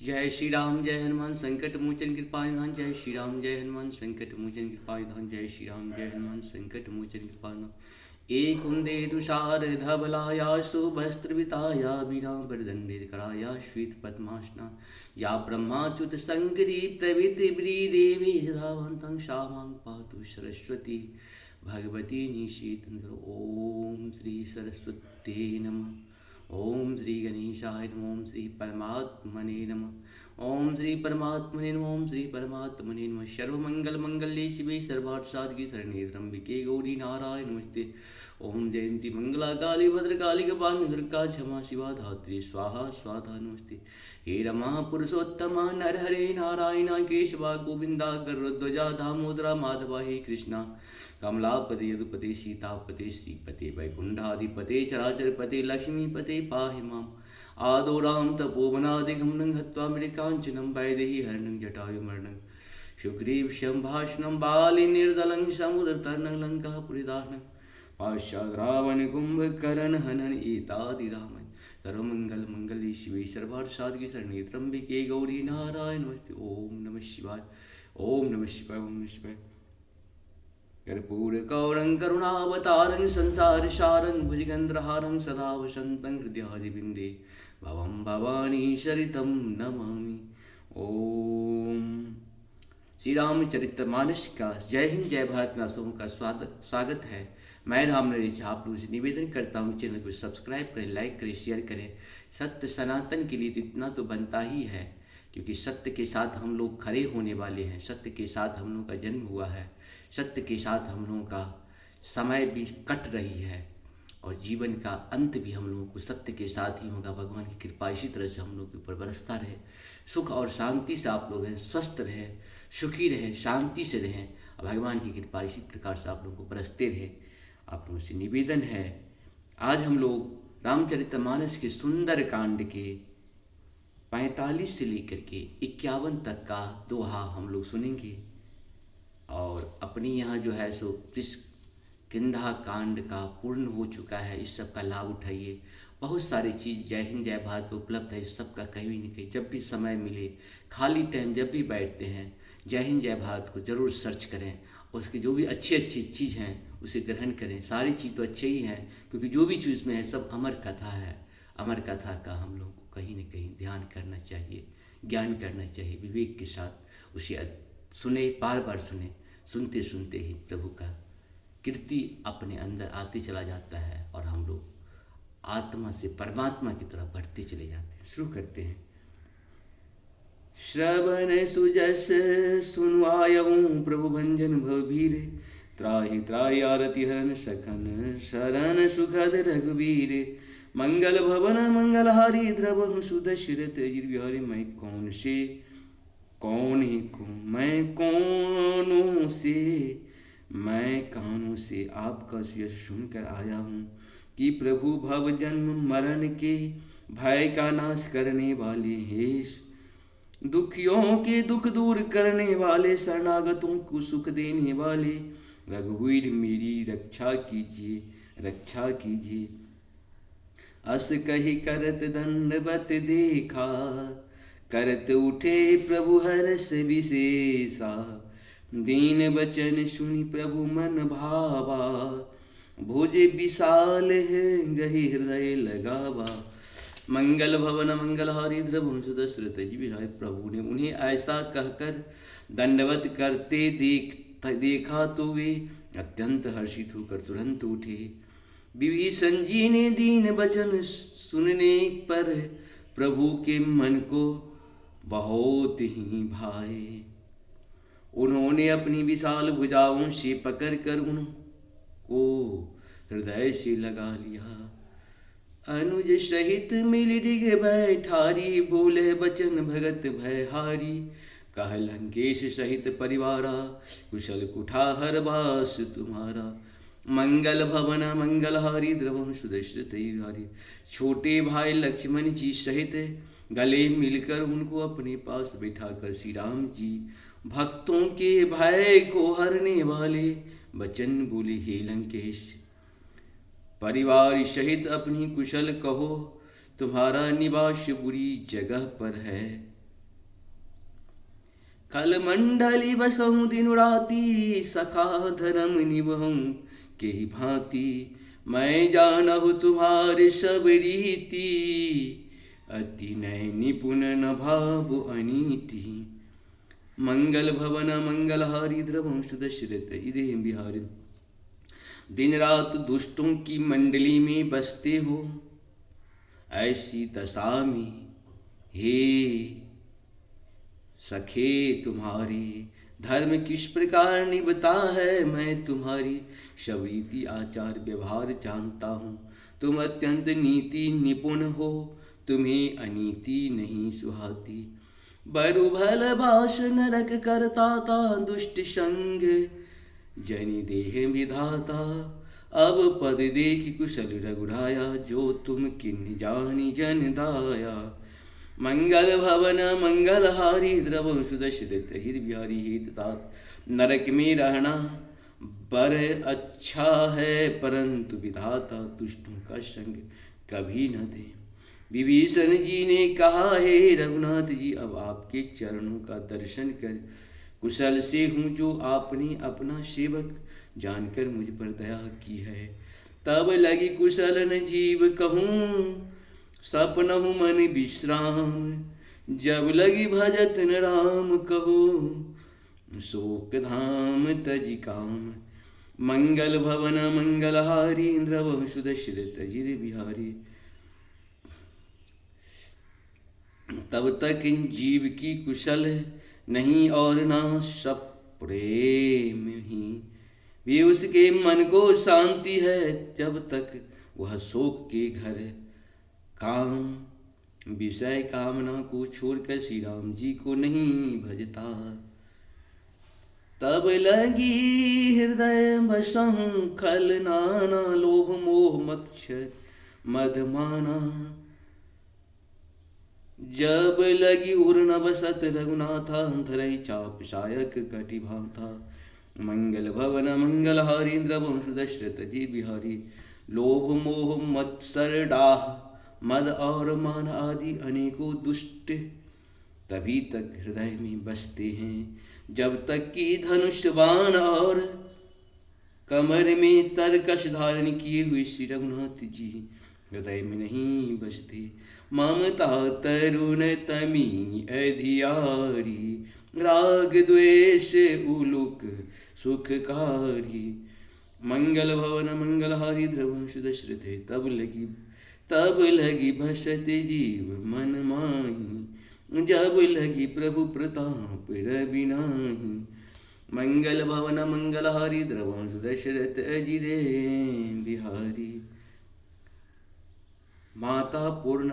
जय श्री राम जय हनुमान संकट मोचन कृपा निधान। जय श्री राम जय हनुमान संकट मोचन कृपा निधान। जय श्री राम जय हनुमान संकट मोचन कृपा निधान। एक कुंदे तुषार धवलाया सुवस्त्रविताया वीरा वरदंडे कराया श्वेत पद्मासना या ब्रह्माच्युत शंकरी प्रभृति देवी धावंतं श्यामां पातु सरस्वती भगवती निशीतंद्र। ओम श्री सरस्वती नमः। ओम श्री गणेशाय नमः। ओम श्री परमात्मने नमः। ओम श्री परमात्मने नमः। ओम श्री परमात्मने नमः। सर्वमंगल मंगल्ये शिवे सर्वार्थ साधिके शरण्ये त्र्यंबके गौरी नारायण नमस्ते। ओम जयंती मंगला काली भद्रकाली कपालिनी दुर्गा क्षमा शिवा धात्री स्वाहा स्वाहा नमस्ते। हे रमा पुरुषोत्तमा नरहरे नारायण केशवा गोविंदा गरुध्वजा दामोदरा माधवा हे कृष्णा कमलापते यदुपते सीतापते श्रीपते वैकुंठाधिपते चराचरपते लक्ष्मीपते पाहि माम्। आदौ राम तपोवनादिगमनं हत्वा मृकाञ्चनं वैदेही हरणं जटायुमर्णं सुग्रीव संभाषणं बाली निर्दलं समुद्रतरणं लङ्कापुरीदाहनं पाश्चात् रावण कुम्भकर्ण हनन एतादि रामायण। सर्वमंगल मंगल्ये शिवे सर्वार्थ साधिके शरण्ये त्र्यंबके गौरी नारायण नमस्ते। ओम नमः शिवाय। ओम नमः शिवाय। ओम नमः शिवाय। कर्पूर कौरं करुणावतारं संसार सारं भुजगेन्द्रहारं सदा वसन्तं हृदयादिबिन्दे भवं भवानी शरितं नमामि। ओम श्री रामचरितमानस का जय हिंद जय भारत में आप सबों का स्वागत है। मैं राम नरेश आप लोगों से निवेदन करता हूँ चैनल को सब्सक्राइब करें, लाइक करें, शेयर करें। सत्य सनातन के लिए तो इतना तो बनता ही है, क्योंकि सत्य के साथ हम लोग खड़े होने वाले हैं। सत्य के साथ हम लोगों का जन्म हुआ है, सत्य के साथ हम लोगों का समय भी कट रही है और जीवन का अंत भी हम लोगों को सत्य के साथ ही होगा। भगवान की कृपा इसी तरह से हम लोग के ऊपर बरसता रहे। सुख और शांति से आप लोग हैं, स्वस्थ रहें, सुखी रहें, शांति से रहें। भगवान की कृपा इसी प्रकार से आप लोगों को बरसते रहे। आप लोगों से निवेदन है, आज हम लोग रामचरितमानस के सुंदर कांड के 45 से लेकर के 51 तक का दोहा हम लोग सुनेंगे और अपनी यहाँ जो है सो किष्किंधा कांड का पूर्ण हो चुका है। इस सब का लाभ उठाइए। बहुत सारी चीज़ जय हिंद जय भारत पे उपलब्ध है। इस सब का कहीं नहीं कहीं जब भी समय मिले, खाली टाइम जब भी बैठते हैं, जय हिंद जय भारत को ज़रूर सर्च करें। उसकी जो भी अच्छी अच्छी चीज़ हैं उसे ग्रहण करें। सारी चीज़ तो अच्छे ही हैं, क्योंकि जो भी चीज़ में है सब अमर कथा है। अमर कथा का हम लोग को कहीं न कहीं ध्यान करना चाहिए, ज्ञान करना चाहिए। विवेक के साथ उसे सुने, बार बार सुने। सुनते सुनते ही प्रभु का कीर्ति अपने अंदर आते चला जाता है और हम लोग आत्मा से परमात्मा की तरफ बढ़ते चले जाते हैं। शुरू करते हैं। श्रवण सुजस सुनवायऊँ प्रभु भंजन भवभीर त्राहि त्राहि आरति हरण सखन शरण सुखद रघुवीर मंगल भवन मंगलहारी द्रवहु सुदशरथ गिरविहारी। मैं कौन से कौन ही को मैं कौनों से मैं कानों से आपका यश सुनकर आया हूँ कि प्रभु भव जन्म मरण के भय का नाश करने वाले हे, दुखियों के दुख दूर करने वाले, शरणागतों को सुख देने वाले रघुवीर मेरी रक्षा कीजिए, रक्षा कीजिए। अस कही करत दंडवत देखा करत उठे प्रभु हरस विशेषा। दीन वचन सुनि प्रभु मन भावा भुज विशाल है गही हृदय लगावा। मंगल भवन मंगलहारी द्रवहु सुदशरथ गिरविहारी। प्रभु ने उन्हें ऐसा कहकर दंडवत करते देखा तो वे अत्यंत हर्षित होकर तुरंत उठे। विभीषण जी ने दीन वचन सुनने पर प्रभु के मन को बहुत ही भाए। उन्होंने अपनी विशाल भुजाओं से पकड़कर उनको हृदय से लगा लिया। अनुज सहित मिल डिग बैठारी बोले बचन भगत भयहारी। कह लंकेश सहित परिवारा कुशल कुठार बास तुम्हारा। मंगल भवन मंगलहारी द्रवहु सुदशरथ गिरविहारी। छोटे भाई लक्ष्मण जी सहित गले मिलकर उनको अपने पास बैठाकर श्री राम जी भक्तों के भय को हरने वाले वचन बोले। हे लंकेश, परिवार सहित अपनी कुशल कहो, तुम्हारा निवास बुरी जगह पर है। खल मंडली बसहु दिन राति, सखा धर्म निभहु के भांति। मैं जानहु तुम्हारे सब रीति, अति नय निपुण न भाव अनीति। मंगल भवन मंगलहारी, द्रवंश दशरथ इदे बिहारी। दिन रात दुष्टों की मंडली में बसते हो, ऐसी दशा में हे सखे तुम्हारे धर्म किस प्रकार निभता है। मैं तुम्हारी सब रीति आचार व्यवहार जानता हूँ। तुम अत्यंत नीति निपुण हो, तुम्हें अनीति नहीं सुहाती। बरु भल बास नरक करता था, दुष्ट संग जनि देह विधाता। अब पद देख कुशल रघुराया, जो तुम किन्ह जानी जन दाया। मंगल भवन मंगलहारी, द्रवंश दशरथ हिर बिहारी हित तात। नरक में रहना बर अच्छा है, परंतु विधाता दुष्टों का संग कभी न दे। विभीषण जी ने कहा, हे रघुनाथ जी, अब आपके चरणों का दर्शन कर कुशल से हूँ, जो आपने अपना सेवक जानकर मुझ पर दया की है। तब लगी कुशल न जीव कहूँ, सपनहु मन विश्राम। जब लगी भजत न राम कहो, शोक धाम तजि काम। मंगल भवन मंगलहारी, द्रवंश दशरथ जिर बिहारी। तब तक इन जीव की कुशल नहीं और ना सब प्रेम ही। भी उसके मन को शांति है, जब तक वह शोक के घर काम विषय कामना को छोड़कर श्री राम जी को नहीं भजता। तब लगी हृदय बसहु खल नाना, लोभ मोह मच्छर मधमाना। जब लगी उर न बसत रघुनाथा, धरई चाप सायक कटि भाता। मंगल भवन मंगलहारी, द्रवंश दशरथ जी बिहारी। लोभ मोह मत्सर डाह मद और मान आदि अनेकों दुष्ट तभी तक हृदय में बसते हैं, जब तक कि धनुष बाण और कमर में तरकश धारण किए हुए श्री रघुनाथ जी हृदय में नहीं बसते। ममता तरुण तमी अधियारी, राग द्वेष उलुक सुखकारी। मंगल भवन मंगलहारी, द्रवंश दशरथ तब लगी भसत जीव मन माही। जब लगी प्रभु प्रताप रवि नाही। मंगल भवन मंगलहारी, द्रवंश दशरथ अजिरे बिहारी। माता पूर्ण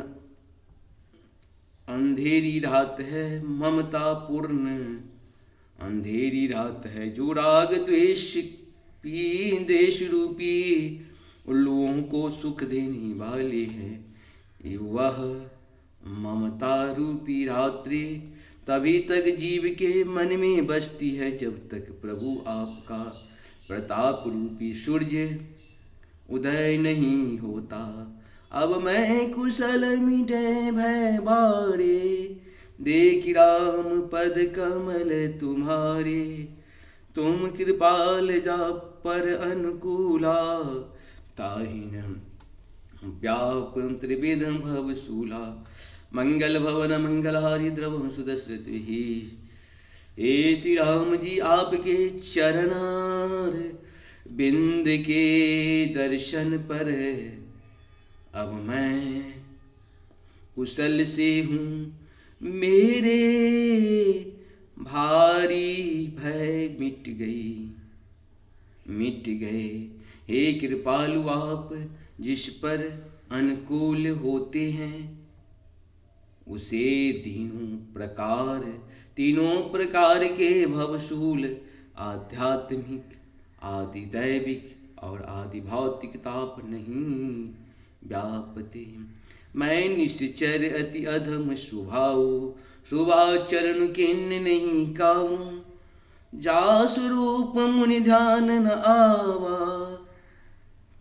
अंधेरी रात है, ममता पूर्ण अंधेरी रात है। जो राग द्वेष पी देश रूपी उल्लुओं को सुख देने वाले हैं, वह ममता रूपी रात्रि तभी तक जीव के मन में बसती है, जब तक प्रभु आपका प्रताप रूपी सूर्य उदय नहीं होता। अब मैं कुशल मिटे भय बारे, देख राम पद कमल तुम्हारे। तुम कृपाल जा पर अनुकूला, ताहिन व्याप त्रिविधम भवशूला। मंगल भवन मंगलहारी, द्रवंश दशरथ ही। हे श्री राम जी, आपके चरणार बिंद के दर्शन पर अब मैं कुशल से हूँ। मेरे भारी भय मिट गए। हे कृपालु, आप जिस पर अनुकूल होते हैं, उसे तीनों प्रकार के भवशूल आध्यात्मिक, आदि दैविक और आदि भौतिक ताप नहीं व्यापते। मैं निश्चर अति अधम शुभाचरण किन्न नहीं काऊं। जा स्वरूप मुनि ध्यान न आवा,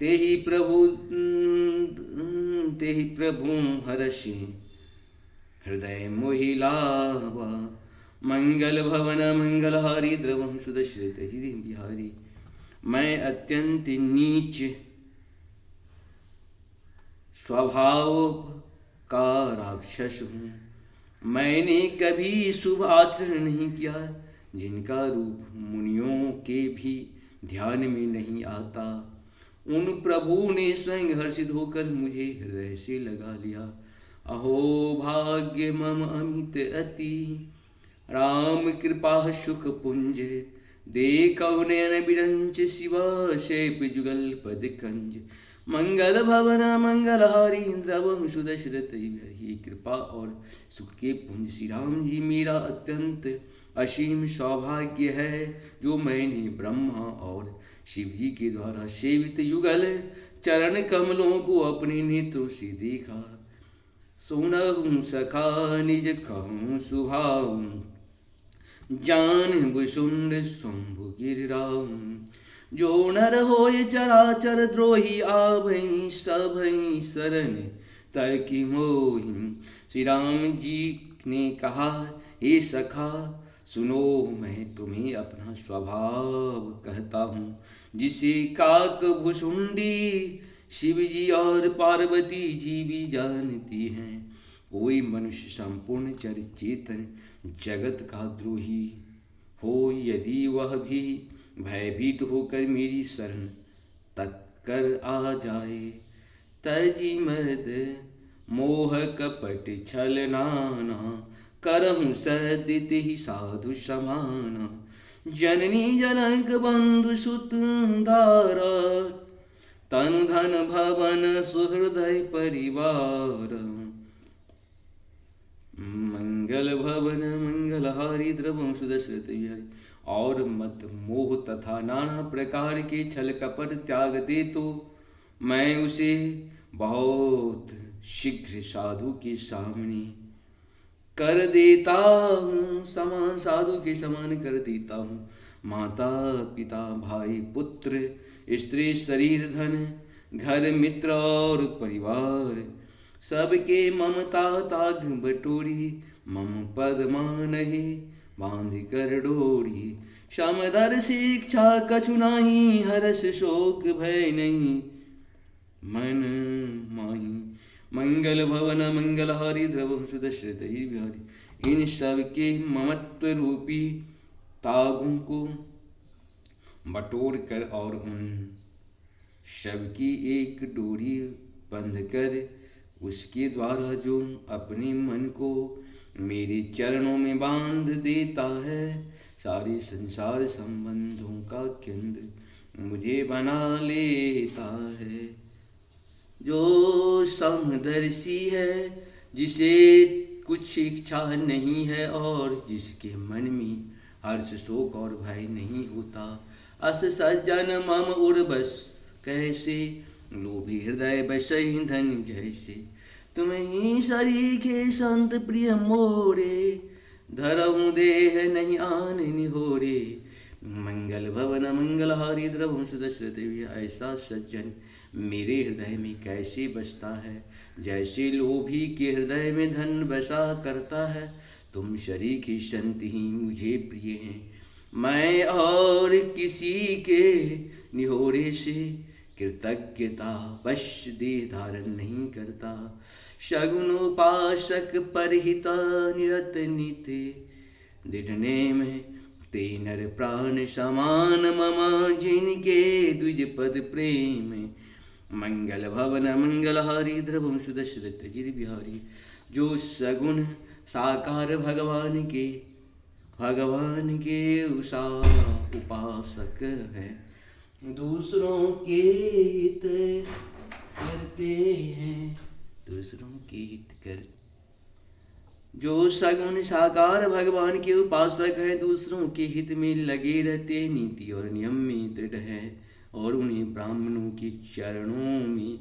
तेहि प्रभु हरषि हृदय मोहि लावा। मंगल भवन मंगलहारी द्रवं सुदशरथ गिरि बिहारी। मैं अत्यंत नीच स्वभाव का राक्षस हूँ। मैंने कभी शुभ आचरण नहीं किया, जिनका रूप मुनियों के भी ध्यान में नहीं आता। उन प्रभु ने स्वयं हर्षित होकर मुझे हृदय से लगा लिया। अहो भाग्य मम अमित अति, राम कृपा सुख पुंज। देखौ नयन बिरंच शिवा शेप जुगल पद कंज। मंगल भवन मंगलहारी द्रवं सुदशरथ ही। कृपा और सुख के पुंज श्री राम जी मेरा अत्यंत असीम सौभाग्य है, जो मैंने ब्रह्मा और शिव जी के द्वारा सेवित युगल चरण कमलों को अपने नेत्रों से देखा। सुनहु सखा निज कहूँ सुभाऊ, जान भुसुंड शंभु गिरिराऊ। जो नर होय चराचर द्रोही, आवै सभै शरण तर्कि मोहि। श्री राम जी ने कहा, हे सखा सुनो, मैं तुम्हें अपना स्वभाव कहता हूँ, जिसे काक भुसुंडी शिव जी और पार्वती जी भी जानती हैं। कोई मनुष्य संपूर्ण चेतन जगत का द्रोही हो, यदि वह भी भयभीत होकर मेरी शरण तक कर आ जाए, तजी मद मोह कपट छल नाना, करहूँ सदित ही साधु समाना। जननी जनक बंधु सुत धारा, तनु धन भवन सुहृदय परिवार। मंगल भवन मंगलहारी द्रवं सुदशरथ विहारी। और मत मोह तथा नाना प्रकार के छल कपट त्याग दे, तो मैं उसे बहुत शीघ्र साधु के सामने कर देता हूँ, समान साधु के समान कर देता हूँ। माता पिता भाई पुत्र स्त्री शरीर धन घर मित्र और परिवार, सबके ममता ताग बटोरी। मम पद मानहि बांध कर डोरी, समधर शिक्षा कछु नाही, हरस शोक भय नहीं मन माही। मंगल भवन मंगलहारी द्रवं सुदशरथ बिहारी। इन सब के ममत्व रूपी तागों को बटोर कर और उन सब की एक डोरी बंध कर, उसके द्वारा जो अपने मन को मेरे चरणों में बांध देता है, सारे संसार संबंधों का केंद्र मुझे बना लेता है। जो समदर्शी है, जिसे कुछ इच्छा नहीं है और जिसके मन में हर्ष शोक और भय नहीं होता। अस सज्जन मम उर्वश कैसे, लोभी हृदय बसहि धन जैसे। तुम्हें सरीखे संत प्रिय मोरे, धरहूँ देह नहीं आन निहोरे। मंगल भवन मंगलहारी द्रवं सुदशरथ विहारी। ऐसा सज्जन मेरे हृदय में कैसे बसता है, जैसे लोभी के हृदय में धन बसा करता है। तुम शरीकी संत ही मुझे प्रिय हैं, मैं और किसी के निहोरे से कृतज्ञता वश देह धारण नहीं करता। शगुनोपासक परहिता निरत नीते, दृढ़ने में ते नर प्राण समान मम, जिनके द्विज पद प्रेम। मंगल भवन मंगलहारी द्रवं सुदशरथ गिरि बिहारी। जो सगुण साकार भगवान के उपासक हैं, दूसरों के हित करते हैं, दूसरों के हित कर। जो सगुण साकार भगवान के उपासक हैं, दूसरों के हित में लगे रहते, नीति और नियम में दृढ़ है और उन्हें ब्राह्मणों के चरणों में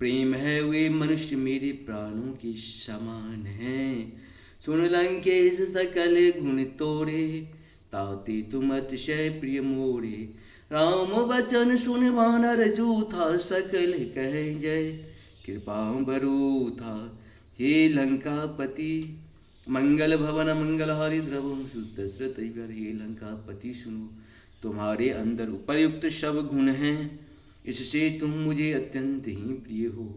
प्रेम है, वे मनुष्य मेरे प्राणों के समान हैं। सुन लंकेश सकल गुण तोड़े, ताते तुम अतिशय प्रिय मोरे। राम बचन सुन वानर जूथा, सकल कह जय कृपा बरूथा। हे लंकापति मंगल भवन मंगलहारी द्रवम सुदशरथ हे लंकापति सुनो, तुम्हारे अंदर उपयुक्त सब गुण हैं, इससे तुम मुझे अत्यंत ही प्रिय हो।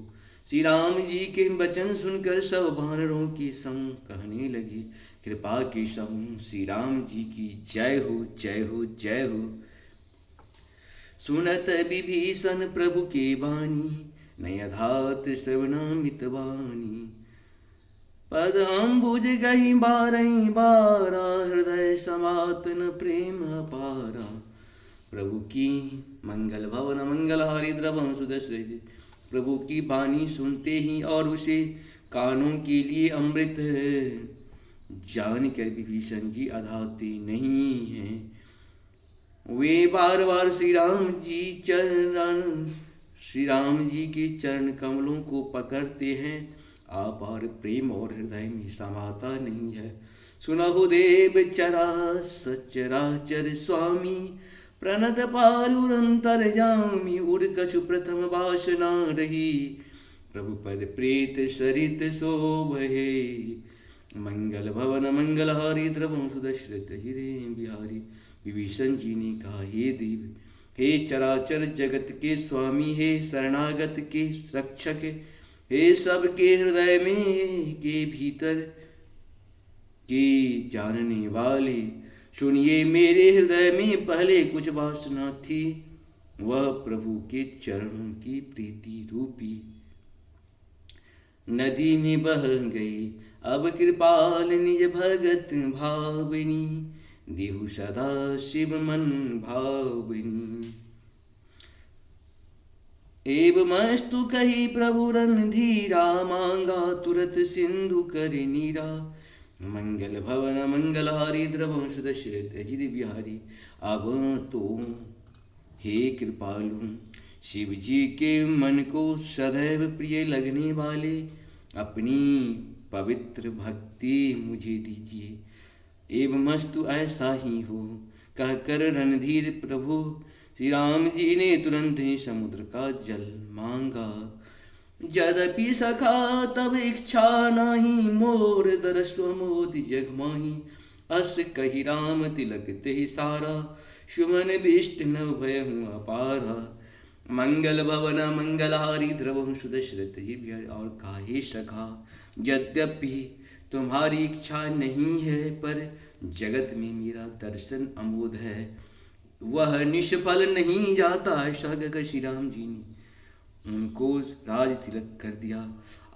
श्री राम जी के वचन सुनकर सब वानरों के संग कहने लगे, कृपा के समूह श्री राम जी की जय हो जय हो जय हो। सुनत विभीषण प्रभु के बानी, नयधात श्रवणामित वाणी। पद अम्बुज गही बारही बारा, हृदय समातन प्रेम अपारा। प्रभु की मंगल भवन मंगलहारी द्रवम सुदशरथ, प्रभु की वाणी सुनते ही और उसे कानों के लिए अमृत जानकर विभीषण जी अधाते नहीं हैं। वे बार बार श्री राम जी के चरण कमलों को पकड़ते हैं, अपार प्रेम और हृदय में समाता नहीं है। सुनहु देव चरा सचराचर स्वामी, प्रणत पालुरंतर जामी। उड़ कछु प्रथम वासना रही, प्रभु पद प्रेत सरित शोभहे। मंगल भवन मंगलहारी द्रवम सुदशरथ हिरे बिहारी। विभीषण जी ने कहा, हे देव, हे चराचर जगत के स्वामी, हे शरणागत के रक्षक, हे सबके हृदय में के भीतर के जानने वाले, सुनिए मेरे हृदय में पहले कुछ वासना थी, वह प्रभु के चरणों की प्रीति रूपी नदी में बह गई। अब कृपाल निज भगत भावनी, देहु सदा शिव मन भावनी। एवमस्तु कही प्रभु रणधीरा, मांगा तुरत सिंधु कर नीरा। मंगल भवन मंगलहारी द्रवम सुदशरथ अजित बिहारी। अब तो हे कृपालु, शिव जी के मन को सदैव प्रिय लगने वाले अपनी पवित्र भक्ति मुझे दीजिए। एवमस्तु ऐसा ही हो, कहकर रणधीर प्रभु श्री राम जी ने तुरंत ही समुद्र का जल मांगा। यद्यपि सखा तब इच्छा नाही, मोर दरस्व मोति जग माही। अस कही राम तिलक ते सारा, सुमन विष्णु भय हूँ अपारा। मंगल भवन मंगलहारी द्रवम सुदशरथ ही। और काहे सखा, यद्यपि तुम्हारी इच्छा नहीं है, पर जगत में मेरा दर्शन अमोद है, वह निष्फल नहीं जाता। ऐसा कहकर श्री राम जी ने उनको राज तिलक कर दिया।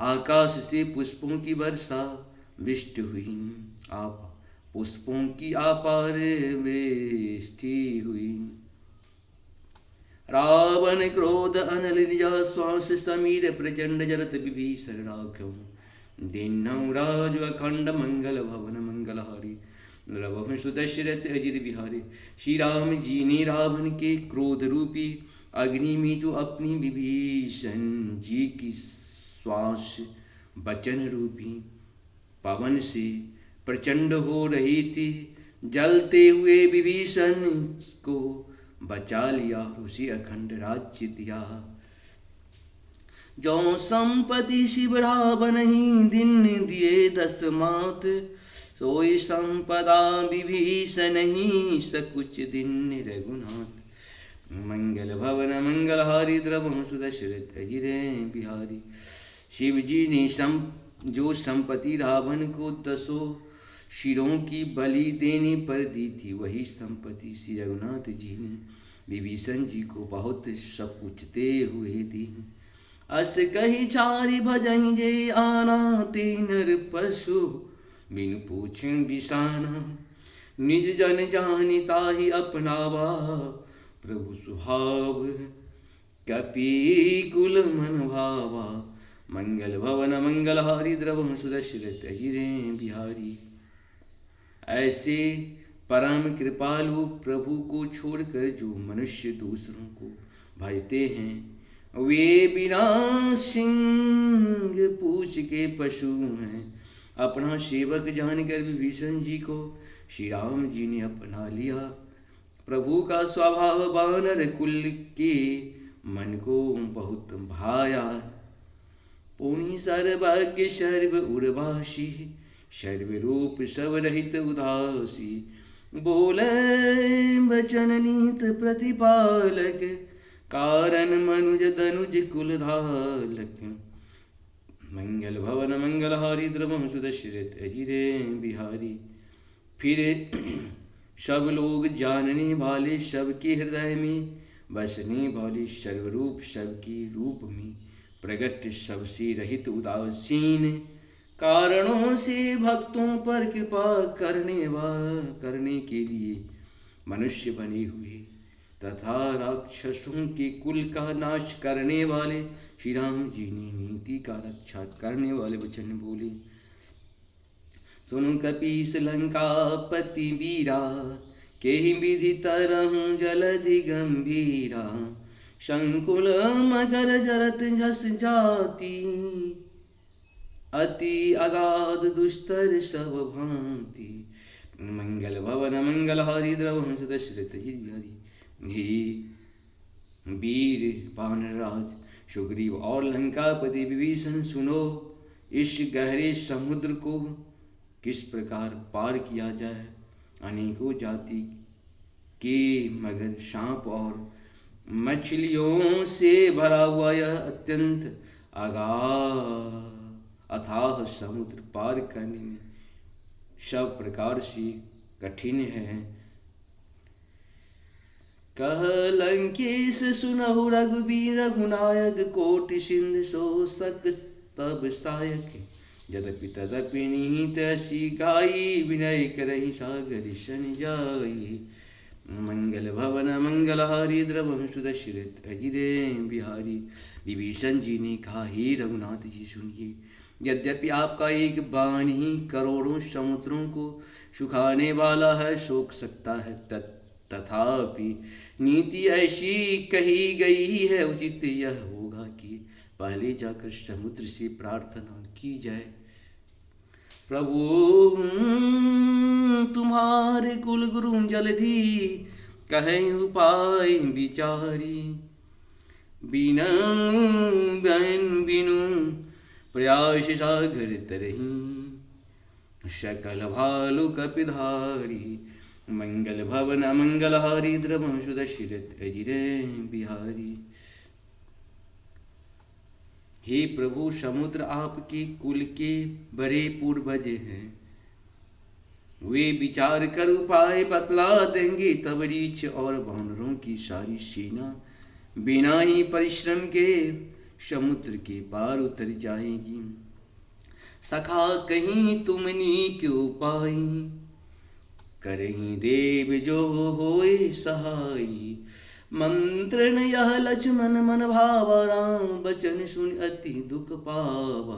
आकाश से पुष्पों की वर्षा वृष्टि हुई, आप पुष्पों की अपार वृष्टि हुई। रावण क्रोध अनल निजा, श्वास समीर प्रचंड जरत विभीषण राघव। दीनौ राज अखंड मंगल भवन मंगलहारी, द्रवम सुदशरथ अजित बिहारी। श्री राम जी ने रावण के क्रोध रूपी अग्नि में जो अपनी विभीषण जी की श्वास वचन रूपी पवन से प्रचंड हो रही थी, जलते हुए विभीषण को बचा लिया, उसी अखंड राज्य दिया। जो संपत्ति शिव रावण ही दिन दिए 10 मात, सोई संपदा विभीषण ही सकुच दिन रघुनाथ। मंगल भवन मंगलहारी द्रवम सुदशरथ अजिरे बिहारी। शिव जी ने जो संपत्ति रावण को 10 शिरों की बलि देने पर दी थी, वही संपत्ति श्री रघुनाथ जी ने विभीषण जी को बहुत सपूछते हुए दी। अस कही चारि भजहि जे आना, तीनर पशु बिनु पूछ बिसाना। निज जन जानि ताहि अपनावा, प्रभु स्वभाव कपि कुल मन भावा। मंगल भवन मंगलहारी द्रवम सुदशरथ अजिरे बिहारी। ऐसे परम कृपालु प्रभु को छोड़कर जो मनुष्य दूसरों को भजते हैं, वे बिना सिंह पूछ के पशु हैं। अपना सेवक जानकर विभीषण जी को श्री राम जी ने अपना लिया। प्रभु का स्वभाव वानर कुल के मन को बहुत भाया। पुनि सर्वज्ञ सर्व उर्वासी, सर्वरूप सब रहित उदासी। बोले बचन नीत प्रतिपालक, कारण मनुज दनुज कुलधालक। मंगल भवन मंगलहारी द्रवम सुदशरथ अजिरे बिहारी। फिर सब लोग जानने वाले सबके हृदय में, बसने वाले सर्वरूप सबके रूप में, प्रगट सबसे रहित उदासीन, कारणों से भक्तों पर कृपा करने के लिए मनुष्य बने हुए तथा राक्षसों के कुल का नाश करने वाले श्री राम जी ने नीति का रक्षा करने वाले वचन बोले। सुनु कपीस लंकापति वीरा, केहि विधि तरहु जलधि गंभीरा। संकुल मगर जरत झस जाति, अति अगाध दुस्तर सब भांति। मंगल भवन मंगलहारी द्रवम सदशरथ बिहारी। वीर वानरराज सुग्रीव और लंकापति विभीषण, सुनो इस गहरे समुद्र को किस प्रकार पार किया जाए। अनेकों जाति के मगर, सांप और मछलियों से भरा हुआ यह अत्यंत अथाह समुद्र पार करने में सब प्रकार से कठिन है। कह लंकेश सुनहु रघुबीर, रघुनायक कोटि सिंधु सो सक तब सायक। यद्यपि तदपि निहित असी गाई, विनय करहि सागर सन जाई। मंगल भवन मंगलहारी द्रवम सुदशरथ अजिरे बिहारी। विभीषण जी ने कहा, हे रघुनाथ जी सुनिए, यद्यपि आपका एक बाण ही करोड़ों समुद्रों को सुखाने वाला है, सोख सकता है, तथापि नीति ऐसी कही गई है, उचित यह होगा कि पहले जाकर समुद्र से प्रार्थना की जाए। प्रभु तुम्हारे कुल गुरु जलधि, कहें उपाय विचारी। बिनु प्रयास सागर तरही, सकल भालु कपिधारी। मंगल भवन मंगलहारी द्रवम सुदशरथ अजिरे बिहारी। हे प्रभु, समुद्र आपके कुल के बड़े पूर्वज हैं, वे विचार कर उपाय बतला देंगे, तब रीछ और वानरों की सारी सेना बिना ही परिश्रम के समुद्र के पार उतर जाएगी। सखा कहीं तुमनी क्यों पाई, करही देव जो होए सहाई। मंत्रण यह लक्ष्मण मन भावा, राम बचन सुन अति दुख पावा।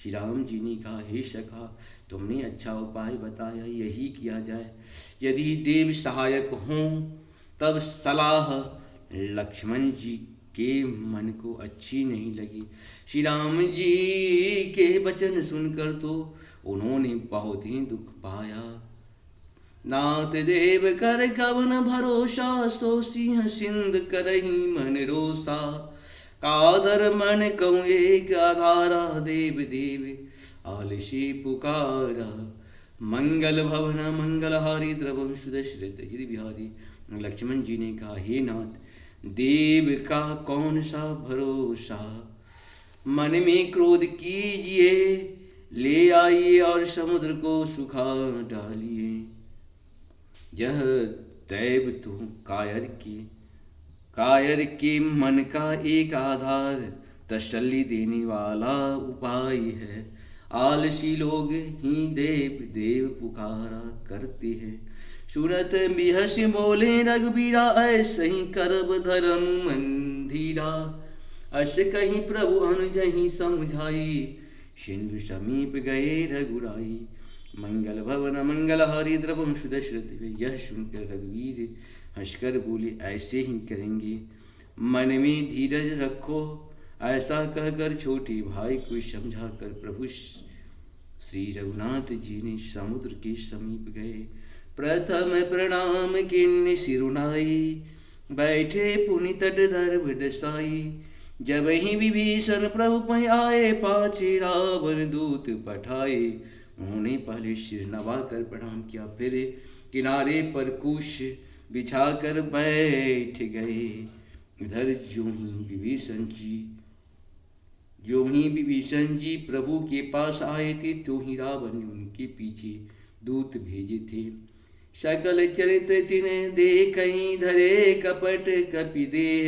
श्री राम जी ने कहा, हे सखा, तुमने अच्छा उपाय बताया, यही किया जाए। यदि देव सहायक हों तब सलाह लक्ष्मण जी के मन को अच्छी नहीं लगी। श्री राम जी के वचन सुनकर तो उन्होंने बहुत ही दुख पाया। नाथ देव कर कवन भरोसा, सो सिंह सिंध करही मन रोसा। कादर मन कहूँ एक आधारा, देव देव आलसी पुकारा। मंगल भवन मंगलहारी द्रवम सुदशरथ अजिर बिहारी। लक्ष्मण जी ने कहा, हे नाथ, देव का कौन सा भरोसा। मन में क्रोध कीजिए, ले आइए और समुद्र को सुखा डालिए। यह दैव तो कायर के मन का एक आधार, तसल्ली देने वाला उपाय है। आलसी लोग ही देव देव पुकारा करते हैं। सुनत बिहस बोले रघुबीरा, ऐसे ही करब धर्म मंदिरा। अस कहीं प्रभु अनुजहि समझाई, सिंधु समीप गए रघुराई। मंगल भवन मंगलहारी द्रवम सुदशरथ। यह सुनकर रघुवीर हंसकर बोले, ऐसे ही करेंगे, मन में धीरज रखो। ऐसा कहकर छोटे भाई को समझाकर प्रभु श्री रघुनाथ जी ने समुद्र के समीप गए। प्रथम प्रणाम किन्नी सिरुनाई, बैठे पुनि तट दर्भ दसाई। जब ही विभीषण प्रभु पै आए, पाछे रावण दूत पठाए। उन्होंने पहले सिर नवाकर प्रणाम किया, फिर किनारे पर कुश बिछा कर बैठ गए। इधर जो ही विभीषण जी प्रभु के पास आए थे, तो ही रावण ने उनके पीछे दूत भेजे थे। सकल चरित्र तिन्ह दे कहीं धरे, कपट कपि देह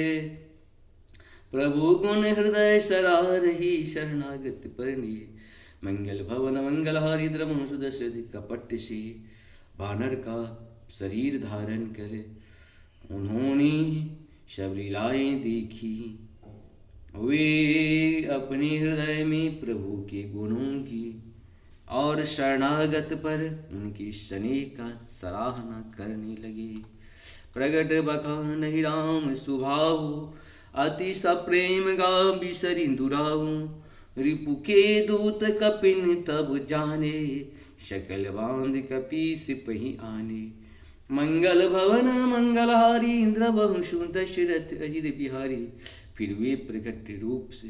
प्रभु गुण हृदय सरारही, शरणागत परनिये। मंगल भवन मंगलहारी द्रवहु सुदशरथ, कपट से बानर का शरीर धारण कर उन्होंने सब लीलाएं देखी। वे अपने हृदय में प्रभु के गुणों की और शरणागत पर उनकी स्नेह का सराहना करने लगे। प्रगट बखान ही राम सुभाऊ, अति सप्रेम गा बिसरि दुराऊ। रिपु के दूत कपिन तब जाने, शकल बांध कपि सिपहि आने। मंगल भवन मंगलहारी, इंद्र बहुषु दशरथ अजिर बिहारी। फिर वे प्रकट रूप से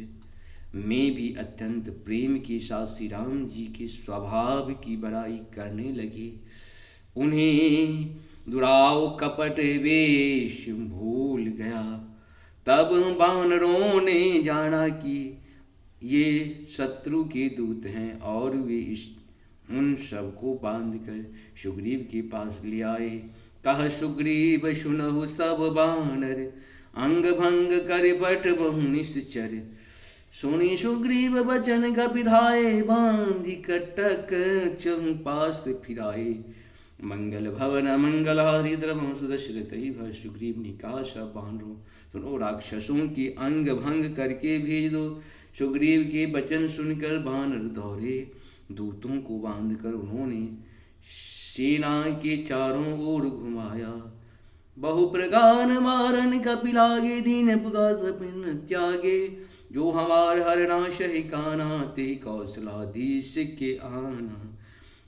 में भी अत्यंत प्रेम के साथ श्री राम जी के स्वभाव की बड़ाई करने लगे। उन्हें दुराव कपट वेश भूल गया। तब बानरों ने जाना कि ये शत्रु के दूत हैं, और वे उन सबको बांधकर सुग्रीव के पास ले आए। कह सुग्रीव सुनहु सब बानर, अंग भंग कर बट बहु निश्चर। सुनी सुग्रीव बचन कपिधाये, बांधि कटक चहु पास फिराए। मंगल भवन मंगलहारी द्रवहु सुदशरथ, भर सुग्रीव ने कहा, सब बानरों सुनो, राक्षसों के अंग भंग करके भेज दो। सुग्रीव के वचन सुनकर बानर दौड़े। दूतों को बांधकर उन्होंने सेना के चारों ओर घुमाया। बहु प्रकार मारन कपि लागे, दीन पुकार पिन त्यागे। जो हमार हर नाश ही काना, ते कौशलाधीश के आना।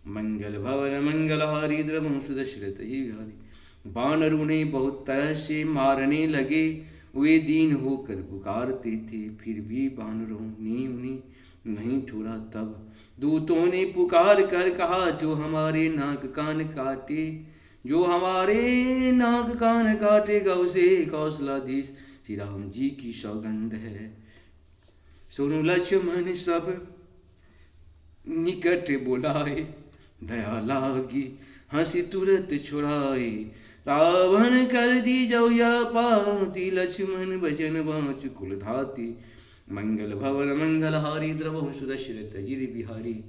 मंगल भवन मंगलहारी द्रवहु सुदशरथ बिहारी। बानर उन्हें बहुत तरह से मारने लगे। वे दीन होकर पुकारते थे, फिर भी बानरों ने उन्हें नहीं छोड़ा। तब दूतों ने पुकार कर कहा, जो हमारे नाक कान काटे, जो हमारे नाक कान काटेगा, उसे कौशलाधीश श्री राम जी की सौगंध है। सुनु लक्ष्मण सब निकट बुलाए, दया लागी हंसी तुरंत छुड़ाए। रावण कर दी जो या पाती, लक्ष्मण भजन बाँच कुल धाती। मंगल भवन मंगलहारी द्रवहु सुदशरथ अजिर बिहारी।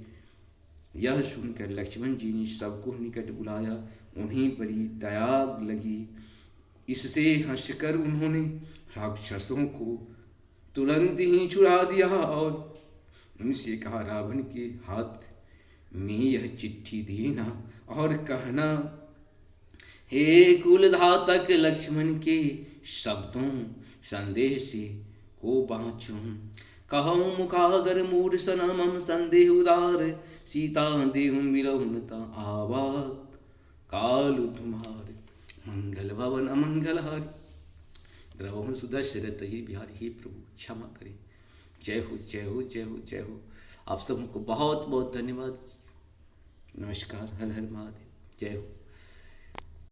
यह सुनकर लक्ष्मण जी ने सबको निकट बुलाया। उन्हें बड़ी दया लगी। इससे हंसकर उन्होंने राक्षसों को तुरंत ही छुड़ा दिया और उनसे कहा, रावण के हाथ में यह चिट्ठी देना और कहना, हे कुलधातक लक्ष्मण के शब्दों संदेह से को बाँचूं। कहो मुखागर मूर सन मम संदेह उदार, सीता देहु मिलहुनता आवा कालु तुम्हारे। मंगल भवन अमंगलहारी द्रवहु सुदशरथ बिहारी। हे प्रभु क्षमा करें। जय हो जय हो जय हो जय हो। आप सबको बहुत बहुत धन्यवाद। नमस्कार। हर हर महादेव। जय हो।